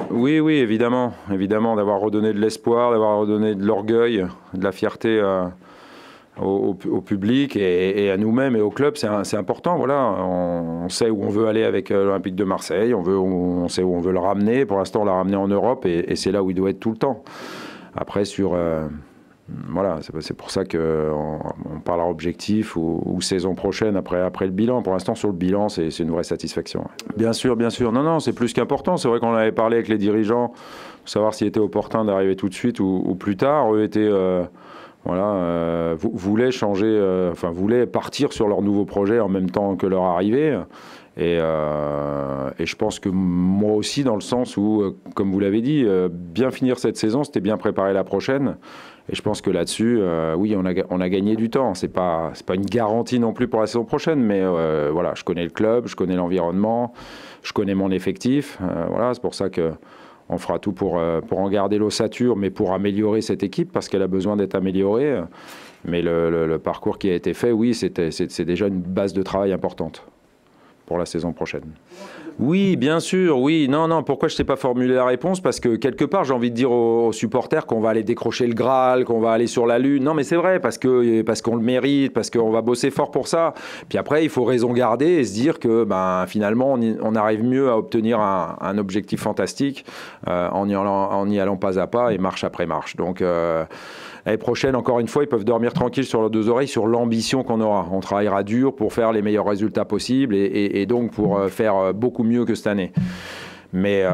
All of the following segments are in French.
Oui, oui, évidemment, évidemment, d'avoir redonné de l'espoir, d'avoir redonné de l'orgueil, de la fierté au public et à nous-mêmes et au club, c'est important. Voilà, on sait où on veut aller avec l'Olympique de Marseille, on sait où on veut le ramener. Pour l'instant, on l'a ramené en Europe et c'est là où il doit être tout le temps. Après, voilà, c'est pour ça qu'on parlera objectif ou saison prochaine après le bilan. Pour l'instant, sur le bilan, c'est une vraie satisfaction. Bien sûr, bien sûr. Non, non, c'est plus qu'important. C'est vrai qu'on avait parlé avec les dirigeants, pour savoir s'il était opportun d'arriver tout de suite ou plus tard. Eux étaient, voulaient changer, voulaient partir sur leur nouveau projet en même temps que leur arrivée. Et je pense que moi aussi, dans le sens où, comme vous l'avez dit, bien finir cette saison, c'était bien préparer la prochaine. Et je pense que là-dessus, oui, on a gagné du temps. C'est pas une garantie non plus pour la saison prochaine, mais voilà, je connais le club, je connais l'environnement, je connais mon effectif. Voilà, c'est pour ça que on fera tout pour en garder l'ossature, mais pour améliorer cette équipe, parce qu'elle a besoin d'être améliorée. Mais le parcours qui a été fait, oui, c'est déjà une base de travail importante pour la saison prochaine. Oui, bien sûr, oui. Non, non, pourquoi je ne t'ai pas formulé la réponse? Parce que quelque part, j'ai envie de dire aux supporters qu'on va aller décrocher le Graal, qu'on va aller sur la Lune. Non, mais c'est vrai, parce qu'on le mérite, parce qu'on va bosser fort pour ça. Puis après, il faut raison garder et se dire que finalement, on arrive mieux à obtenir un objectif fantastique en y allant pas à pas et marche après marche. Donc, l'année prochaine, encore une fois, ils peuvent dormir tranquilles sur leurs deux oreilles sur l'ambition qu'on aura. On travaillera dur pour faire les meilleurs résultats possibles et donc pour faire beaucoup mieux que cette année. Mais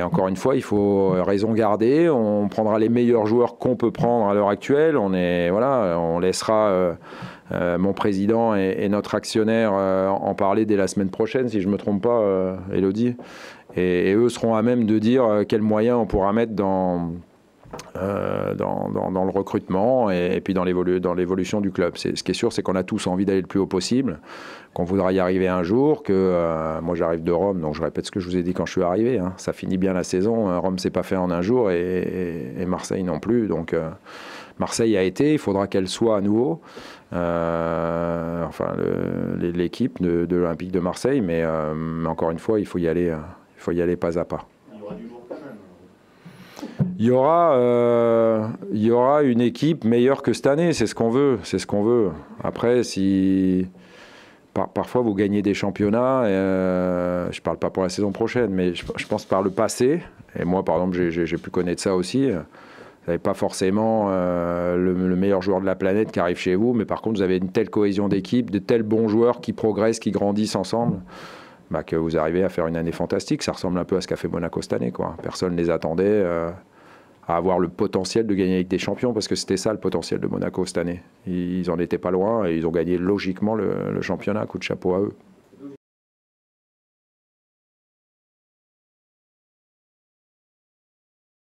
encore une fois, il faut raison garder. On prendra les meilleurs joueurs qu'on peut prendre à l'heure actuelle. On laissera mon président et notre actionnaire en parler dès la semaine prochaine, si je ne me trompe pas, Élodie. Et eux seront à même de dire quels moyens on pourra mettre dans le recrutement et puis dans l'évolution du club. Ce qui est sûr, c'est qu'on a tous envie d'aller le plus haut possible, qu'on voudra y arriver un jour, que moi j'arrive de Rome, donc je répète ce que je vous ai dit quand je suis arrivé, hein. Ça finit bien la saison, Rome s'est pas fait en un jour et Marseille non plus, donc Marseille a été, il faudra qu'elle soit à nouveau, l'équipe de l'Olympique de Marseille, mais encore une fois, il faut y aller pas à pas. Il y aura une équipe meilleure que cette année, c'est ce qu'on veut, Après, si parfois vous gagnez des championnats, je parle pas pour la saison prochaine, mais je pense par le passé, et moi par exemple j'ai pu connaître ça aussi, vous n'avez pas forcément le meilleur joueur de la planète qui arrive chez vous, mais par contre vous avez une telle cohésion d'équipe, de tels bons joueurs qui progressent, qui grandissent ensemble, que vous arrivez à faire une année fantastique. Ça ressemble un peu à ce qu'a fait Monaco cette année, quoi. Personne ne les attendait à avoir le potentiel de gagner avec des champions, parce que c'était ça le potentiel de Monaco cette année. Ils en étaient pas loin et ils ont gagné logiquement le championnat, coup de chapeau à eux.